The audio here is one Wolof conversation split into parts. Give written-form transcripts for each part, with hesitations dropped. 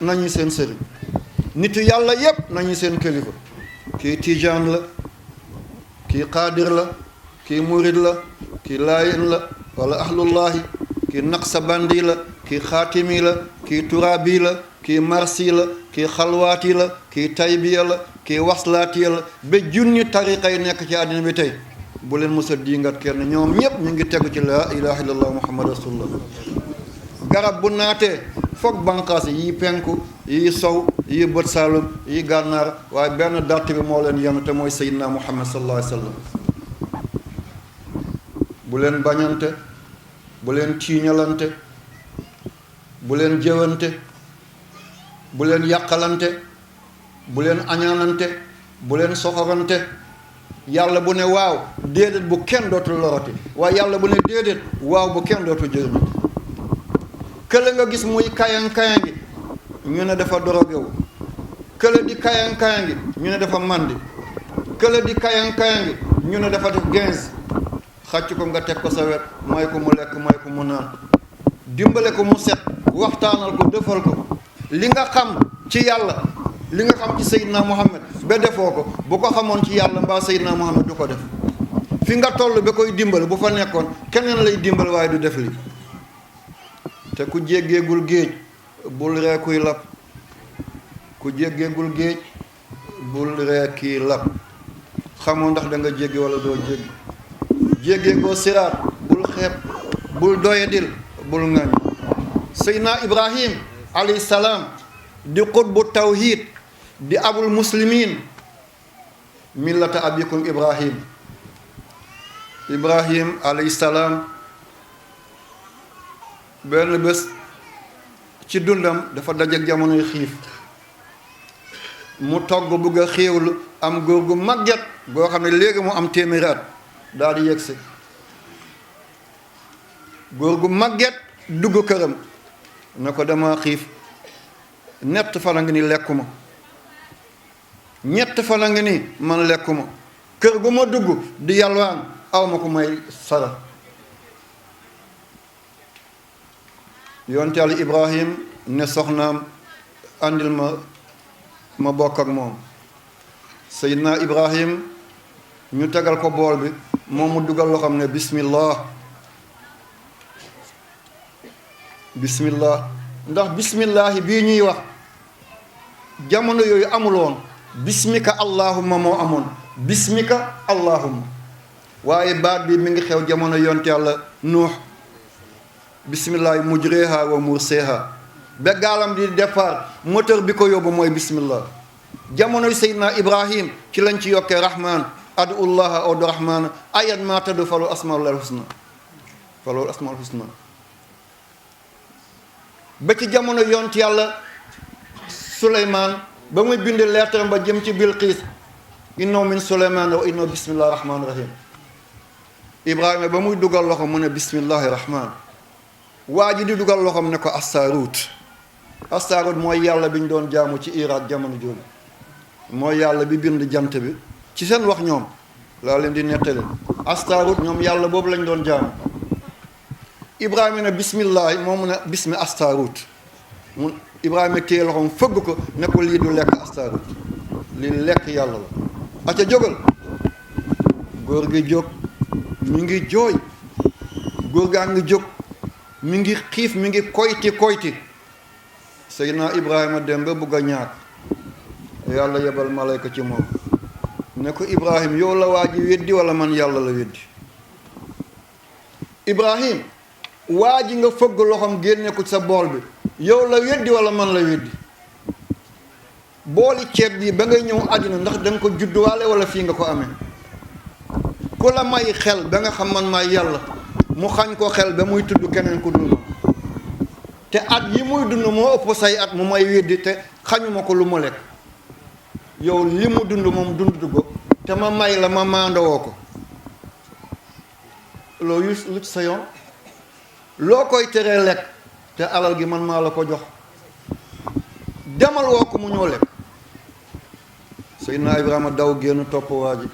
nañu seen sëriñ, nitu yàlla yépp nañu seen kilifa. kii tijaan la, kii qaadir la, kii murid la, kii laayin la wala ahlullahi, kii naqsabandi la, kii xaatimi la, kii turaabi la, kii marsi la, kii xalwaati la, kii taybiya la, kii waslaati la, ba junni tariqa yi nekk ci àddina bi tey. bu leen mës a diingat kenn, ñoom ñépp ñu ngi tegu ci laa ilaha illallah muhammad rasulullah. garab bu naatee foog banqaas yi penku yi sow yi bët saalum yi gànnaar, waaye benn dàtt bi moo leen yenu te mooy sayyidina muhammad sallallahu alayhi wa sallam. bu leen bañante, bu leen tiiñalante, bu leen jëwante, bu leen yàqalante, bu leen añaanante, bu leen soxorante. yàlla bu ne waaw déedéet bu kenn dootul loroti, waaye yàlla bu ne déedéet waaw bu kenn dootul jëriñu. kële nga gis muy kayan-kayangi ñu ne dafa dorogewu, kële di kayan-kayangi ñu ne dafa màndi, kële di kayan-kayangi ñu ne dafa def 15. xàcc ko nga teg ko sa wet, may ko mu lekk, may ko mu naan, dimbale ko mu set, waxtaanal ko, defal ko. li nga xam ci yàlla, li nga xam ci Seydina Muhammad ba defoo ko, bu ko xamoon ci yàlla mbaa Seydina Muhammad du ko def. fi nga toll ba koy dimbale bu fa nekkoon keneen lay dimbale waaye du def li. te ku jéggeegul géej bul ree kuy lab, ku jéggeegul géej bul ree kii lab. xamoo ndax da nga jéggi wala doo jéggi. jéggeegoo siraat bul xeeb, bul doyadil, bul ngañ. Seydina Ibrahim alayhi salaam di qutbu tawhid, di abul muslimin, millata abikum Ibrahim. Ibrahim alayhi salaam benn bés ci dundam dafa dajeek jamonoy xiif, mu togg bugg a xéewlu, am góor gu màgget goo xam ne léegi mu am téeméeri at daal di yegsi. góor gu màgget dugg këram na ko dama xiif, ñett fan a ngi ni lekkuma, ñett fan a ngi ni man lekkuma, kër gu ma dugg di yalwaan aw ma ko may sara. yonte Yàlla Ibrahim ne soxnaam andil ma bokk ak moom. Seydina Ibrahim ñu tegal ko bool bi, moom mu dugal loo xam ne bismillah bismillah. ndax bismillahi bii ñuy wax jamono yooyu amuloon. bismika allahumma moo amoon, bismika allahumma. waaye baat bi mi ngi xew jamono yonte Yàlla Nuux. bismillahi mujreha wa murseha. ba gaalam di départ moteur bi ko yóbbu mooy bismillah. jamonoy Seydina Ibrahim ci lañ ci yokkee rahman, adullaha aw rahman, ayat ma tadu falul asmaul husna, falul asmaul husna. ba ci jamono yonte Yàlla Suleymaan ba muy bind lettre ba jëm ci Bilqiis, innahu min Suleymaan wa innahu bismillahi rahmaani rahim. Ibrahima ba muy dugal loxo mu ne bismillahi rahmaan. waa ji di dugal loxoom ne ko Astaarut. Astaarut mooy yàlla bi ñu doon jaamu ci Irak jamono jooju, mooy yàlla bi bind jant bi. ci seen wax ñoom laa leen di nettali, Astaarut ñoom yàlla boobu lañ doon jaamu. Ibrahima ne bismillahi, moom mu ne bismi Astaarut. mun Ibrahima téye loxoom fëgg ko ne ko lii du lekk Astaarut, lii lekk yàlla la. aca jógal. góor gi jóg, mi ngi jooy, góor gaa ngi jóg, mi ngi xiif, mi ngi koyti. Seydina Ibrahima dem ba bugg a ñaak, yàlla yebal malayka ci moom ne ko Ibrahim yow la waa ji weddi wala man yàlla la weddi. Ibrahim waa ji nga fëgg loxoom génne ko sa bool bi, yow la weddi wala man la weddi. booli ceeb bi ba ngay ñëw àddina ndax da nga ko judduwaale wala fii nga ko amee. ku la may xel ba nga xam man maay yàlla, mu xañ ko xel ba muy tudd keneen ku dund, te at yi muy dund moo ëpp say at mu may weddi te xañuma ko lu mu lekk. yow li mu dund moom dund ko te ma may la ma maandawoo ko, loolu lu ci sa yoon. loo koy teree lekk te alal gi man maa la ko jox, demal woo ko mu ñëw lekk. Seydina Ibrahima daw génn topp waa ji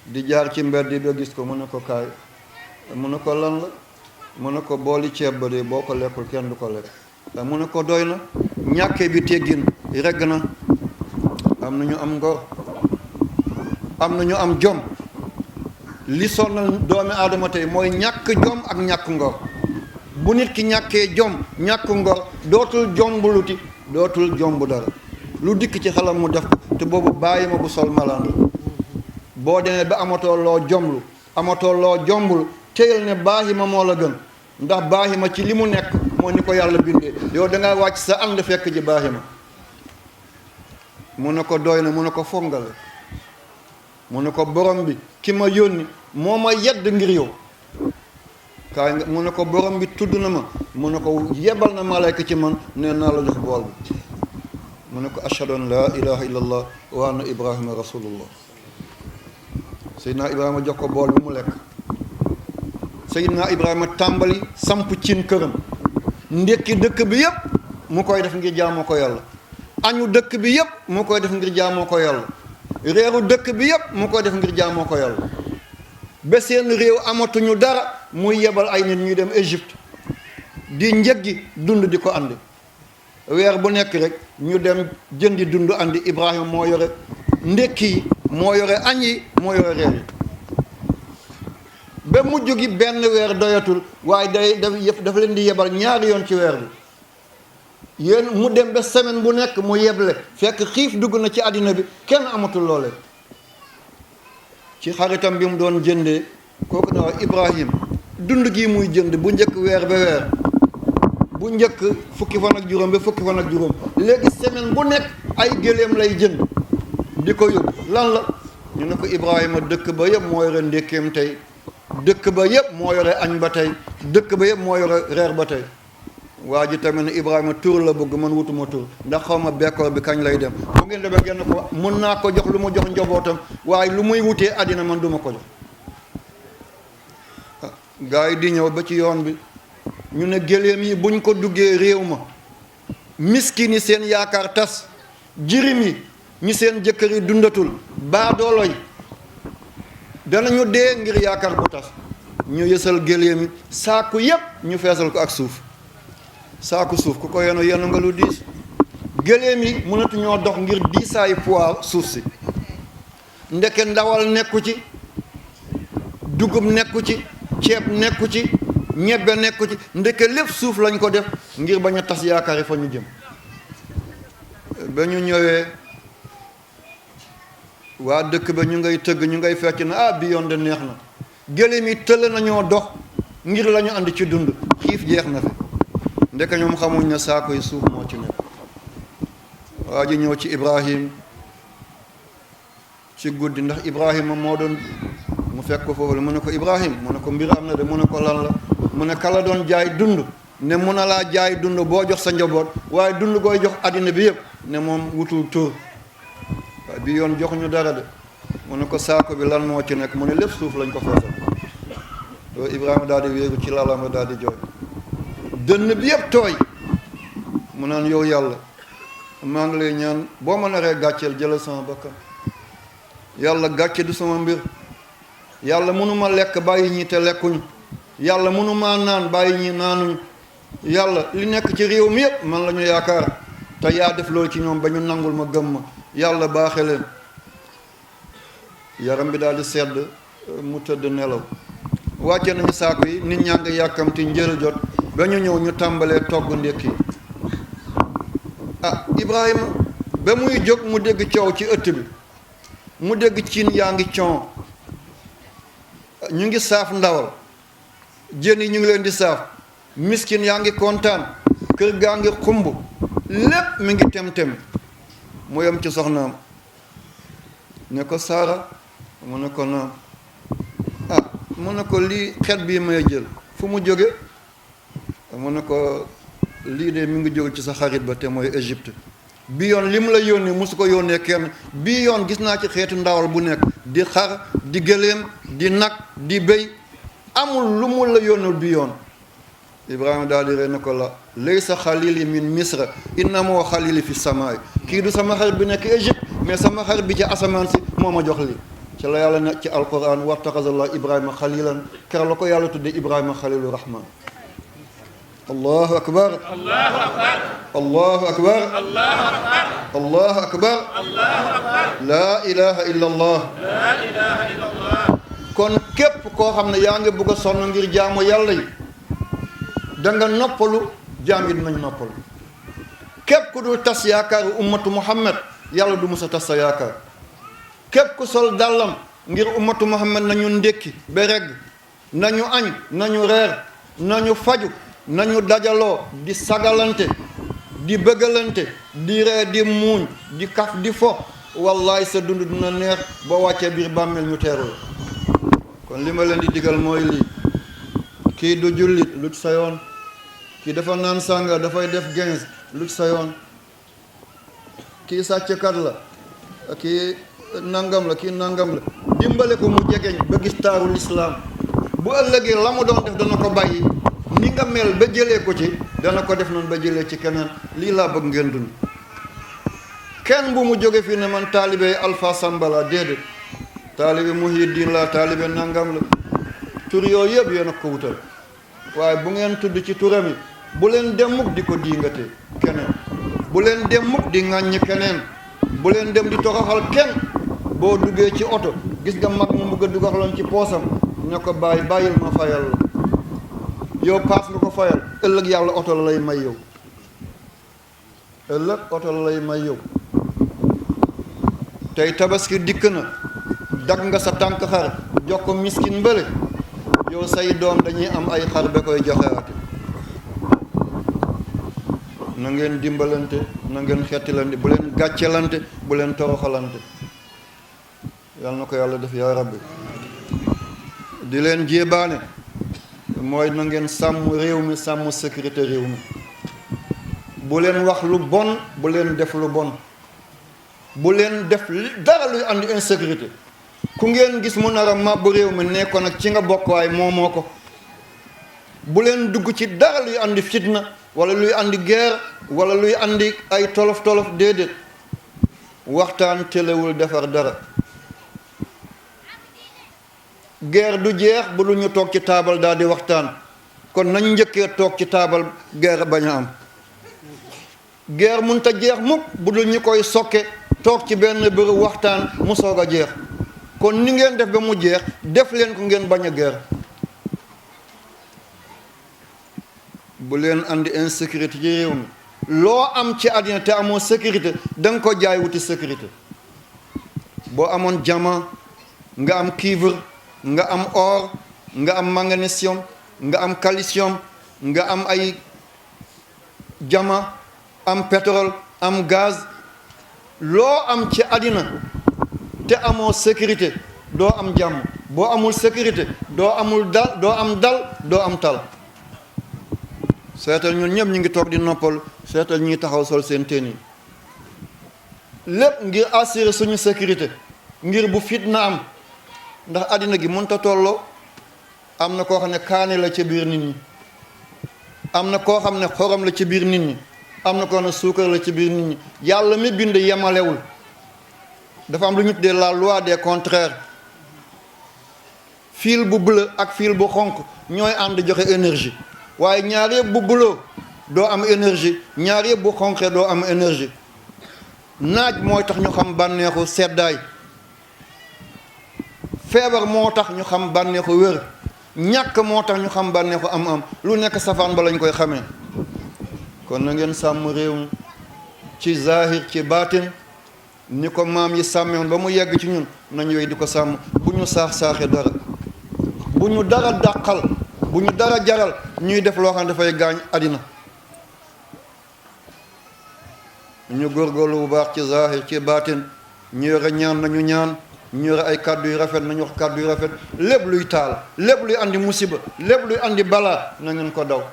di jaar ci mbedd ba gis ko, mu ne ko kaay, mu ne ko lan la, mu ne ko booli ceeb ba de boo ko lekkul kenn du ko lekk. mu ne ko doy na, ñàkkee bi teggin regg na. am na ñu am ngor, am na ñu am jom. li sonal doomi aadama tey mooy ñàkk jom ak ñàkk ngor. bu nit ki ñàkkee jom ñàkk ngor dootul jombuluti, dootul jomb dara. lu dikk ci xelam mu def ko te boobu bàyyi ma bu sol malaan la. boo demee ba amatoo loo jomlu, amatoo loo jombul, téyal ne baaxi ma moo la gën. ndax baaxi ma ci li mu nekk moo ni ko yàlla bindee. yow dangaa wàcc sa ànd fekk ji baaxi ma. mu ne ko doy na, mu ne ko fongale. mu ne ko borom bi ki ma yónni moo ma yedd ngir yow. kaay nga mu ne ko borom bi tudd na ma, mu ne ko yebal na malayka ci man, nee naa la jox bool bi. mu ne ko ashhadu an laa ilaha illallah wa anna ibrahima rasulullah. Seydina Ibrahima jox ko bool bi mu lekk. Seydina Ibrahima tàmbali samp cin këram. ndékki dëkk bi yépp mu koy def ngir jaamoo ko yàlla. añu dëkk bi yépp mu koy def ngir jaamoo ko yàlla. réeru dëkk bi yépp mu koy def ngir jaamoo ko yàlla. ba seen réew amatuñu dara muy yebal ay nit ñuy dem Égypte di njëggi dund di ko andi. weer bu nekk rek ñu dem jëndi dund andi. Ibrahima moo yore ndékki yi, moo yore añ yi, moo yore reer yi. ba mujj gi benn weer doyatul, waaye dafa leen di yebal ñaari yoon ci weer bi. yéen mu dem ba semaine bu nekk mu yeble, fekk xiif dugg na ci àddina bi, kenn amatul loole. ci xaritam bi mu doon jëndee kooku na wax Ibrahim, dund gi muy jënd bu njëkk weer ba weer, bu njëkk fukki fan ak juróom ba fukki fan ak juróom, léegi semaine bu nekk ay gëléem lay jënd di ko yóbbu. lan la ñu ne ko Ibrahima dëkk ba yëpp moo yore ndékkeem tey, dëkk ba yëpp moo yore añ ba tey, dëkk ba yëpp moo yore reer ba tey. waa ji tamit ne Ibrahima tur la bëgg, man wutuma tur ndax xaw ma bekkoor bi kañ lay dem. bu ngeen demee genn ko mën naa ko jox lu mu jox njabootam, waaye lu muy wutee àddina man duma ko jox. gaa yi di ñëw ba ci yoon bi ñu ne gëléem yi buñ ko duggee réew ma, miskin yi seen yaakaar tas, jirim yi ñi seen jëkkër yi dundatul, baadoolo yi danañu dee ngir yaakaar bu tas. ñu yësal gëléem yi, saaku yépp ñu feesal ko ak suuf. saaku suuf ku ko yenu nga lu diis. gëléem yi mënatu ñoo dox ngir diisaayu poids suuf si. ndeke ndawal nekku ci, dugub nekku ci, ceeb nekku ci, ñebbe nekku ci, ndeke lépp suuf lañ ko def ngir bañ a tas yaakaar yi fa ñu jëm. ba ñu ñëwee waa dëkk ba ñu ngay tëgg, ñu ngay fecc na bi yoon de neex na. gëléem yi tëll nañoo dox ngir la ñu andi ci dund, xiif jeex na fi. ndeke ñoom xamuñ ne saako yi suuf moo ci nekk. waa ji ñëw ci Ibrahim ci guddi, ndax Ibrahima moo doon, mu fekk ko foofu la. mu ne ko Ibrahim, mu ne ko mbir am na de. mu ne ko lan la? mu ne kala doon jaay dund ne mun na laa jaay dund boo jox sa njaboot, waaye dund gooy jox àddina bi yëpp ne moom wutul tur. waaye bi yoon joxuñu dara de. mu ne ko saako bi lan moo ci nekk? mu ne lépp suuf lañ ko feesal. loolu Ibrahima daal di wéeru ci lalam daal di jooy, dënn bi yëpp tooy. mu naan yow yàlla, maa ngi lay ñaan boo ma naree gàcceel jëlal sama bakkan. yàlla gàcce du sama mbir. yàlla mënuma lekk bàyyi ñi te lekkuñ. yàlla mënuma naan bàyyi ñi naanuñ. yàlla li nekk ci réew mi yëpp man la ñu yaakaar, te yaa def loolu ci ñoom ba ñu nangul ma gëm ma. yàlla baaxe leen. yaram bi daal di sedd, mu tëdd nelaw. wàcce nañu saako yi, nit ñaa ngi yàkkamti njël jot ba ñu ñëw ñu tàmbalee togg ndékki. Ibrahima ba muy jóg mu dégg coow ci ëtt bi, mu dégg cin yaa ngi coow, ñu ngi saaf ndawal, jën yi ñu ngi leen di saaf, miskin yaa ngi kontaan, kër gaa ngi xumb, lépp mi ngi tem-tem. mu yem ci soxnaam ne ko Saara, mu ne ko naam. mu ne ko lii xet bii may jël fu mu jóge? mu ne ko lii de mi ngi jóge ci sa xarit ba te mooy Égypte. bi yoon li mu la yónnee mosu ko yónnee kenn. bii yoon gis naa ci xeetu ndawal bu nekk, di xar, di gëléem, di nag, di béy, amul lu mu la yónnul bi yoon. Ibrahima daal di ree ne ko la laysa xalili min misra innamoo xalili fi samaay. kii du sama xarit bi nekk Égypte, mais sama xarit bi ci asamaan si moo ma jox li ci la yàlla ne ci alquran wattaxazallah Ibrahima xalilan, keroog la ko yàlla tudde Ibrahima xalilu rahman. allahu akbar allahu akbar allahu akbar laa ilaha illa allah kon képp koo xam ne yaa ngi bugg a sonn ngir jaamu yàlla yi da nga noppalu jaam yi dinañ noppalu képp ku dul tas yaakaaru ummatu muhammad yàlla du musa tas sa yaakaar képp ku sol dàllam ngir ummatu muhammad nañu ndékki ba regg nañu añ nañu reer nañu faju nañu dajaloo di sagalante di bëggalante di ree di muuñ di kaf di fo wallaay sa dund dina neex boo wàccee biir bàmmeel ñu teeru la kon li ma leen di digal mooy lii kii du jullit lut sa yoon kii dafa naan sànga dafay def gens lut sa yoon kii sàcckat la kii nangam la kii nangam la dimbale ko mu jegeñ ba gis taaru lislaam bu ëllëgee la mu doon def dana ko bàyyi ni nga mel ba jëlee ko ci dana ko def noonu ba jëlee ci keneen lii laa bëgg ngeen dund kenn bu mu jóge fii ne man taalibe Alpha Samba la déedéet taalibe Muhyiddin la taalibe nangam la tur yooyu yëpp yéen a ko wutal waaye bu ngeen tudd ci turam yi bu leen dem mukk di ko diingate keneen bu leen dem mukk di ŋàññ keneen bu leen dem di toroxal kenn boo duggee ci oto gis nga mag mu bëgg a dugaxaloon ci poosam ne ko bàyyil ma fayal la yow paas nga ko fayal ëllëg yàlla oto la lay may yow ëllëg oto la lay may yow tey tabaski dikk na dagg nga sa tànk xar jox ko miskin mbële yow say doom dañuy am ay xar ba koy joxewaate na ngeen dimbalante na ngeen xettilante bu leen gàccelante bu leen toroxalante yàlla na ko yàlla def yaa rabbi di leen jéebaane mooy na ngeen sàmm réew mi sàmm sécurité réew mi bu leen wax lu bon bu leen def lu bon bu leen def dara luy andi insécurité ku ngeen gis mu nar a màbb réew mi ne ko nag ci nga bokk waay moomoo ko bu leen dugg ci dara luy andi fitna wala luy andi guerre wala luy andi ay tolof tolof déedéet waxtaan telewul defar dara guerre du jeex bu dul ñu toog ci taabal daal di waxtaan kon nañ njëkkee toog ci taabal guerre bañ a am guerre mun ta jeex mukk bu dul ñu koy sokke toog ci benn bërëb waxtaan mu soog a jeex kon ni ngeen def ba mu jeex def leen ko ngeen bañ a guerre bu leen andi insécurité ci réew mi loo am ci àddina te amoo sécurité da nga ko jaay wuti sécurité boo amoon diamant nga am cuivre nga am or nga am magnésium nga am calcium nga am ay diamant am pétrole am gaz loo am ci àddina te amoo sécurité doo am jàmm boo amul sécurité doo amul dal doo am dal doo am tal seetal ñun ñëpp ñu ngi toog di noppal seetal ñuy taxaw sol seen teen yi lépp ngir assurer suñu sécurité ngir bu fitna am ndax àddina gi mënta tolloo am na koo xam ne kaane la ci biir nit ñi am na koo xam ne xorom la ci biir nit ñi am na koo xam ne suukar la ci biir nit ñi yàlla mi bind yemalewul dafa am lu ñu tuddee la loi des contraires fil bu bleu ak fil bu xonq ñooy ànd joxe énergie waaye ñaar yëpp bu bleu doo am énergie ñaar yëpp bu xonqee doo am énergie naaj mooy tax ñu xam bànneexu seddaay feebar moo tax ñu xam bànneexu wér ñàkk moo tax ñu xam bànneexu am lu nekk safaan ba lañ koy xamee kon na ngeen sàmm réew mi ci zahir ci baatin ni ko maam yi sàmmewoon ba mu yegg ci ñun nañ yooyu di ko sàmm bu ñu saax-saaxe dara bu ñu dara dàqal bu ñu dara jaral ñuy def loo xam ne dafay gaañ àddina ñu góorgóorlu bu baax ci zahir ci baatin ñu yore ñaan nañu ñaan ñu yore ay kàddu yu rafet nañu wax kàddu yu rafet lépp luy taal lépp luy andi musiba lépp luy andi balaa na ngeen ko daw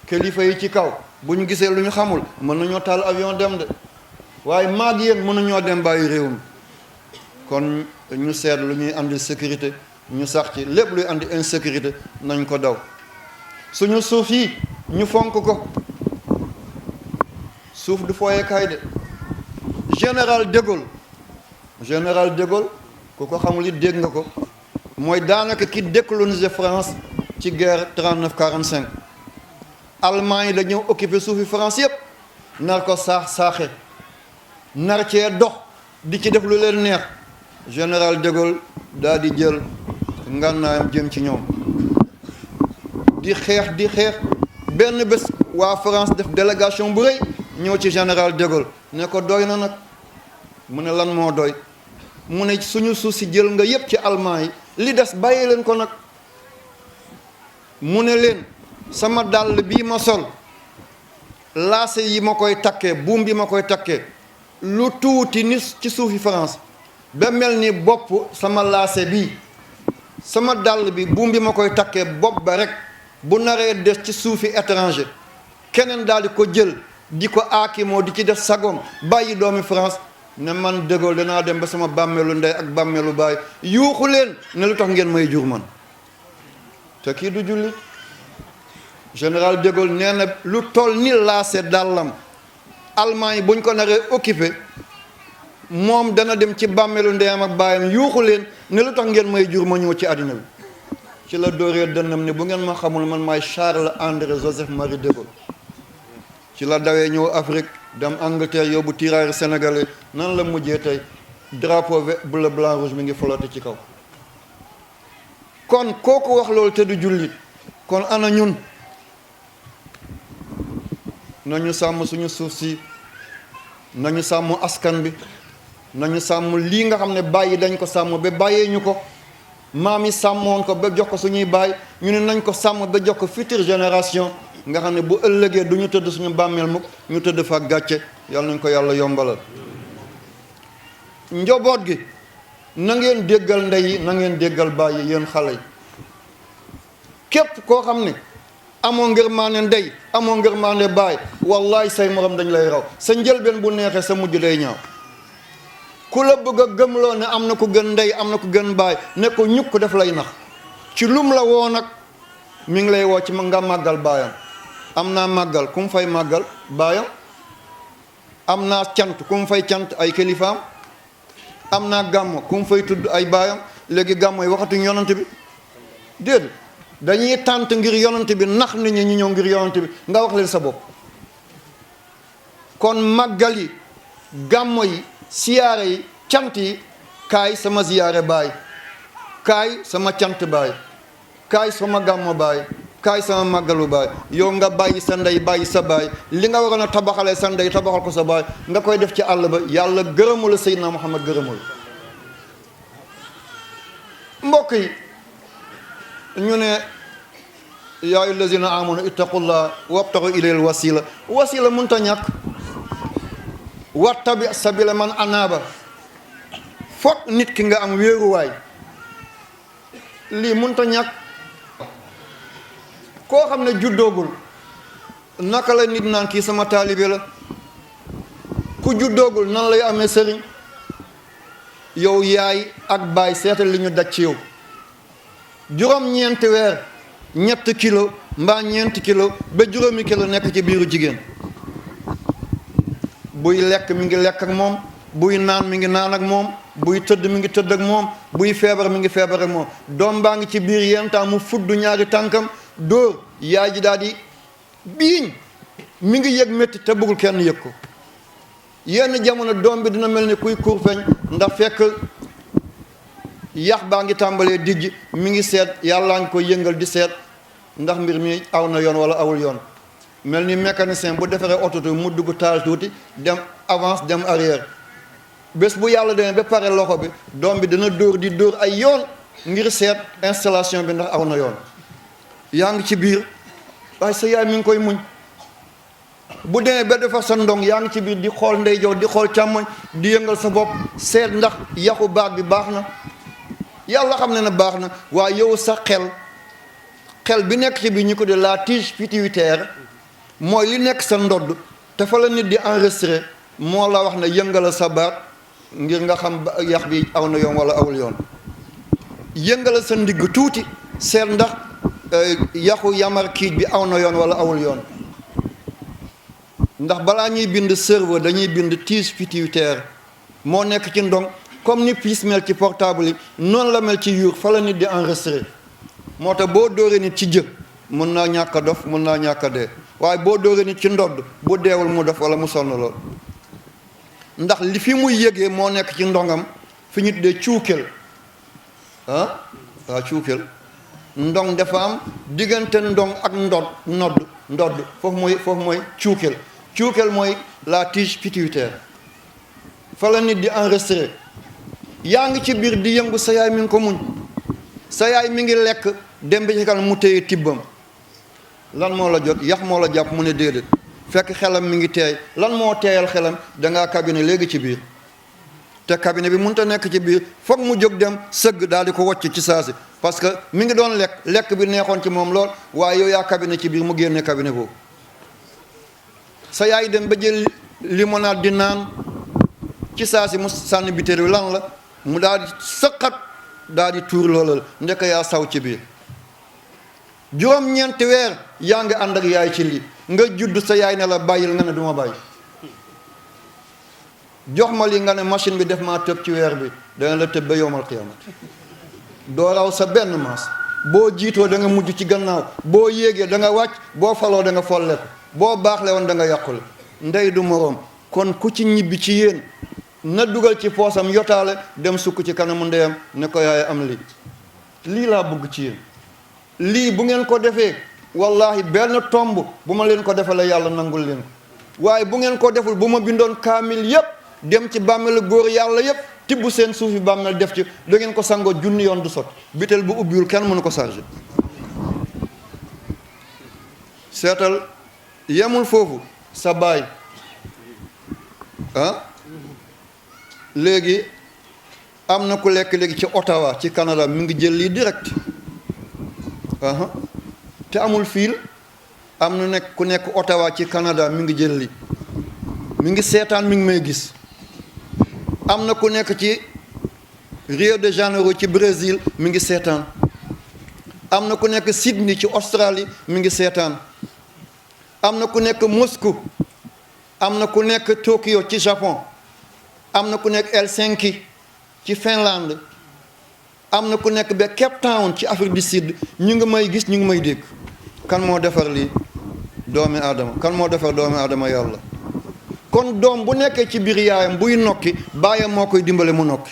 kilifa yi ci kaw bu ñu gisee lu ñu xamul mën nañoo taal avion dem de waaye maag yéen mën nañoo dem bàyyi réew mi kon ñu seet lu ñuy andi sécurité ñu sax ci lépp luy andi insécurité nañ ko daw suñu suuf yi ñu fonk ko suuf du fooyekaay de général de Gaulle ku ko xamul it dégg nga ko mooy daanaka ki décolonisé France ci guerre 39-45 Allemagne yi dañoo occupé suufi France yëpp nar ko saaxe nar cee dox di ci def lu leen neex général de Gaulle daal di jël ngànnaayam jëm ci ñoom di xeex benn bés waa France def délégation bu rëy ñëw ci général de Gaulle ne ko doy na nag mu ne lan moo doy mu ne suñu suuf si jël nga yépp ci allemand yi li des bàyyi leen ko nag mu ne leen sama dàll bii ma sol laase yi ma koy takkee buum bi ma koy takkee lu tuuti ni ci suufi France ba mel ni bopp sama laase bii sama dàll bi buum bi ma koy takkee bopp ba rek bu naree des ci suufi étranger keneen daal di ko jël di ko aakimoo di ci def sagoom bàyyi doomi France ne man De Gaulle danaa dem ba sama bàmmeelu ndey ak bàmmeelu baay yuuxu leen ne lu tax ngeen may jur man te kii du jullit général de Gaulle nee na lu toll ni laase dàllam Allemagne yi buñ ko naree occupé moom dana dem ci bàmmeelu ndeyam ak baayam yuuxu leen ne lu tax ngeen may jur ma ñëw ci àddina bi ci la dóoree dënnam ne bu ngeen ma xamul man maay Charles André Joseph Marie de Gaulle ci la dawee ñëw Afrique dem Angleterre yóbbu tirailleurs sénégalais nan la mujjee tey drapeau bleu blanc rouge mi ngi flotté ci kaw kon kooku wax loolu te du jullit kon ana ñun nañu sàmm suñu suuf si nañu sàmm askan bi nañu sàmm lii nga xam ne bàyyi dañ ko sàmm ba bàyyee ñu ko maam yi sàmmoon ko ba jox ko suñuy baay ñu ne nañ ko sàmm ba jox ko future génération nga xam ne bu ëllëgee du ñu tëdd suñu bàmmeel mukk ñu tëdd fa gàcce yàlla nañ ko yàlla yombalal njaboot gi na ngeen déggal ndey yi na ngeen déggal baay yi yéen xale yi képp koo xam ne amoo ngërmaane ndey amoo ngërmaane baay wallaay say morom dañ lay raw sa njëlbeen bu neexee sa mujj day ñaaw ku la bëgg a gëmloo ne am na ku gën ndey am na ku gën baay ne ko ñukk def lay nax ci lum la woo nag mi ngi lay woo ci nga màggal baayam am naa màggal ku mu fay màggal baayam am naa cant ku mu fay cant ay kilifaam am naa gàmmo ku mu fay tudd ay baayam léegi gàmmo yi waxatuñ yonant bi déedéet dañuy tànt ngir yonant bi nax nit ñi ñu ñëw ngir yonant bi nga wax leen sa bopp kon màggal yi gàmmo yi siyaare yi cant yi kaay sama siyaare baay kaay sama cant baay kaay sama gàmmo baay kaay sama màggalu baay yow nga bàyyi sa ndey bàyyi sa baay li nga waroon a tabaxalee sa ndey tabaxal ko sa baay nga koy def ci àll ba yàlla gërëmula Seydina Muhammad gërëmul mbokk yi ñu ne yaa ayyuhal lazina amanu ittaqullah wabtagu ilayhil wasila mënta ñàkk wattabi sabila man anaaba foog nit ki nga am wéeruwaay lii mënta ñàkk koo xam ne juddoogul naka la nit naan kii sama taalibe la ku juddoogul nan lay amee sëriñ yow yaay ak baay seetal li ñu daj ci yow juróom-ñeenti weer 3 kilo mbaa 4 kilo ba juróomi kilo nekk ci biiru jigéen buy lekk mi ngi lekk ak moom buy naan mi ngi naan ak moom buy tëdd mi ngi tëdd ak moom buy feebar mi ngi feebar ak moom doom baa ngi ci biir yenn temps mu fudd ñaari tànkam dóor yaay ji daal di biiñ mi ngi yëg métti te bëggul kenn yëg ko yenn jamono doom bi dina mel ni kuy kurfeñ ndax fekk yax baa ngi tàmbalee dijj mi ngi seet yàllaa ngi koy yëngal di seet ndax mbir mi aw na yoon wala awul yoon mel ni mécanicien bu defaree oto mu dugg taal tuuti dem avance dem arrière bés bu yàlla demee ba pare loxo bi doom bi dina dóor di dóor ay yoon ngir seet installation bi ndax aw na yoon yaa ngi ci biir waaye sa yaay mi ngi koy muñ bu demee ba defar sa ndong yaa ngi ci biir di xool ndeyjoor di xool càmmoñ di yëngal sa bopp seet ndax yaxu baat bi baax na yàlla xam ne na baax na waaye yow sa xel bi nekk ci biir ñu ko de la tige pituitaire mooy li nekk sa ndodd te fa la nit di enregistré moo la wax ne yëngala sa baat ngir nga xam yax bi aw na yoon wala awul yoon yëngala sa ndigg tuuti seet ndax yaxu yamar kiij bi aw na yoon wala awul yoon ndax balaa ñuy bind cerveau dañuy bind tige pituitaire moo nekk ci ndong comme ni piis mel ci portable yi noonu la mel ci yuur fa la nit di enregistré moo tax boo dóoree nit ci jë mën naa ñàkk a dof mën naa ñàkk a dee waaye boo dóoree nit ci ndodd bu deewul mu def wala mu sonn lool ndax li fi muy yëgee moo nekk ci ndongam fi ñu tuddee cuukel waaw cuukel ndong dafa am diggante ndong ak ndodd foofu mooy cuukel mooy la tige pituitaire fa la nit di enregistré yaa ngi ci biir di yëngu sa yaay mi ngi ko muñ sa yaay mi ngi lekk dem bi ci kanam mu téye tibbam lan moo la jot yax moo la jàpp mu ne déedéet fekk xelam mi ngi teey lan moo teeyal xelam dangaa cabinet léegi ci biir te cabinet bi mënut a nekk ci biir foog mu jóg dem sëgg daal di ko wocc ci saasi parce que mi ngi doon lekk bi neexoon ci moom lool waaye yow yaa cabinet ci biir mu génne cabinet boobu sa yaay dem ba jël limonade di naan ci saasi mu sànni bitéer bi lan la mu daal di sëqat daal di tuur loolal ndek yaa saw ci biir juróom-ñeenti weer yaa ngi ànd ak yaay ci lii nga judd sa yaay ne la bàyyil nga ne duma bàyyi jox ma li nga ne machine bi def maa tëb ci weer bi dana la tëb ba yowmal qiyamat doo raw sa benn maas boo jiitoo da nga mujj ci gannaaw boo yéegee da nga wàcc boo faloo da nga folleku boo baaxle woon da nga yàqule ndey du moroom kon ku ci ñibbi ci yéen na dugal ci poosam yotaale dem sukk ci kanamu ndeyam ne ko yaay am lii laa bëgg ci yéen lii bu ngeen ko defee wallahi benn tomb bu ma leen ko defalee yàlla nangul leen ko waaye bu ngeen ko deful bu ma bindoon kaamil yépp dem ci bàmmeelu góor yàlla yépp tibb seen suufi bàmmeel def ci da ngeen ko sangoo junni yoon du sot bitel bu ubbiwul kenn mënu ko chargé seetal yemul foofu sa baay léegi am na ku lekk léegi ci Ottawa ci Canada mi ngi jël lii direct te amul fiil am na nekk ku nekk Ottawa ci Canada mi ngi jël lii mi ngi seetaan mi ngi may gis am na ku nekk ci Rio de Janeiro ci Brésil mi ngi seetaan am na ku nekk Sydney ci Australie mi ngi seetaan am na ku nekk Moscou am na ku nekk Tokyo ci Japon am na ku nekk Helsinki ci Finlande am na ku nekk ba Cape Town ci Afrique du Sud ñu ngi may gis ñu ngi may dégg kan moo defar lii doomi aadama kan moo defar doomi aadama yàlla kon doom bu nekkee ci biir yaayam buy nokki baayam moo koy dimbale mu nokki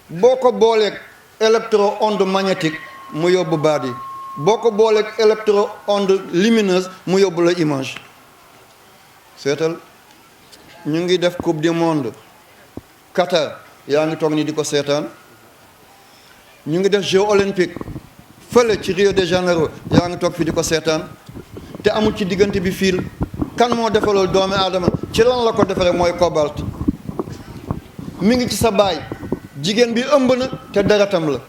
boo ko booleeg électro onde magnétique mu yóbbu baat yi boo ko booleeg électro onde lumineuse mu yóbbu la image seetal ñu ngi def coupe du monde Qatar yaa ngi toog ni di ko seetaan ñu ngi def jeux olympique fële ci Rio de Janeiro yaa ngi toog fi di ko seetaan te amul ci diggante bi fiil kan moo defalool doomi aadama ci lan la ko defaree mooy cobalt mi ngi ci sa baay jigéen bi ëmb na te deretam la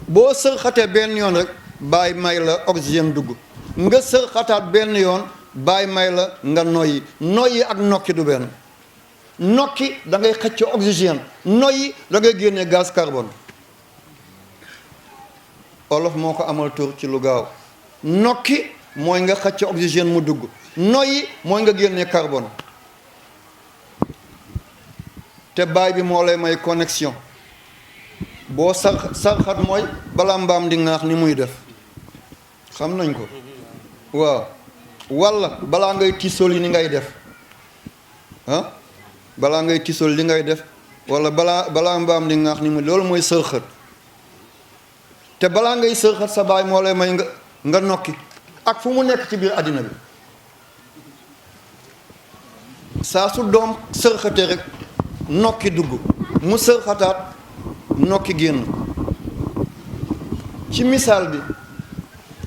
boo sërxatee benn yoon rek baay may la oxygène dugg nga sërxataat benn yoon baay may la nga noyyi ak nokki du benn nokki da ngay xëcc oxygène noyyi da ngay génnee gaz carbone olof moo ko amal tur ci lu gaaw nokki mooy nga xëcc oxygène mu dugg noyyi mooy nga génnee carbone te baay bi moo lay may connexion boo sarxat mooy balaa mbaam di ŋaax ni muy def xam nañ ko waaw walla balaa ngay tisol yi ni ngay def balaa ngay tisol li ngay def walla balaa mbaam di ŋaax ni muy loolu mooy sërxat te balaa ngay sërxat sa baay moo lay may nga nokki ak fu mu nekk ci biir àddina bi saa su doom sërxate rek nokki dugg mu sërxataat nokki génn ci misaal bi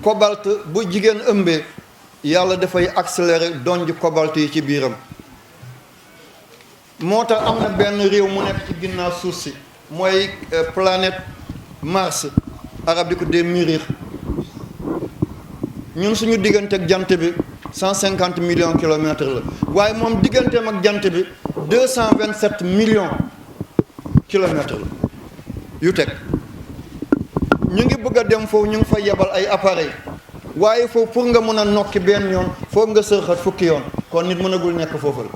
cobalt bu jigéen ëmbee yàlla dafay accélérer donj cobalt yi ci biiram moo tax am na benn réew mu nekk ci ginnaaw suuf si mooy planète Mars arab di ko dee Miriix ñun suñu diggante ak jant bi 150 millions kilomètres la waaye moom digganteem ak jant bi 227 millions kilomètres la yu teg ñu ngi bëgg a dem foofu ñu ngi fa yebal ay appareil waaye foofu pour nga mën a nokki benn yoon foog nga sërxat fukki yoon kon nit mënagul nekk foofu la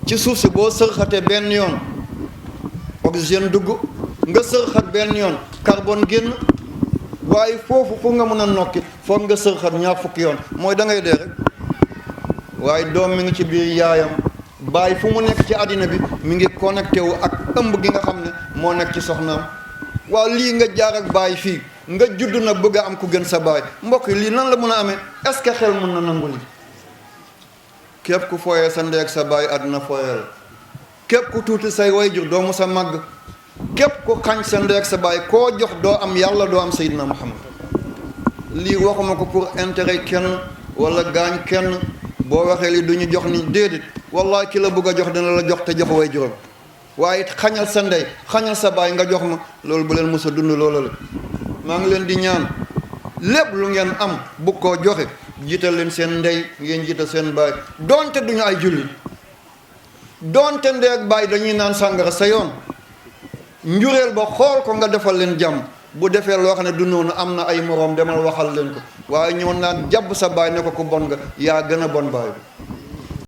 ci suuf si boo sërxatee benn yoon oxygène dugg nga sërxat benn yoon carbone génn waaye foofu pour nga mën a nokki foog nga sërxat ñaar fukki yoon mooy da ngay dee rek. waaye doom mi ngi ci biir yaayam baay fu mu nekk ci àddina bi mi ngi connecté wu ak ëmb gi nga xam ne moo nekk ci soxnaam. waaw lii nga jaar ak baay fii nga judd na bëgg a am ku gën sa baay mbokk yi lii nan la mën a amee est-ce que xel mën na nangu li képp ku fooyee sa ndey ak sa baay àdduna fooyee la képp ku tuuti say wayjur doo mu sa màgg képp ku xañ sa ndey ak sa baay koo jox doo am yàlla doo am Seydina Muhammad. lii waxuma ko pour intérêt kenn wala gaañ kenn boo waxee li du ñu jox ni déedéet wallahi ki la bëgg a jox dina la jox te jox wayjuram waaye xañal sa ndey xañal sa baay nga jox ma loolu bu leen mos a dund loolu la. maa ngi leen di ñaan lépp lu ngeen am bu koo joxe jiital leen seen ndey ngeen jiital seen baay donte duñu ay julli donte ndey ak baay dañuy naan sàngara sa yoon njureel ba xool ko nga defal leen jàmm bu defee loo xam ne du noonu am na ay moroom demal waxal leen ko waaye ñëw naan jàpp sa baay ne ko ku bon nga yaa gën a bon baay bi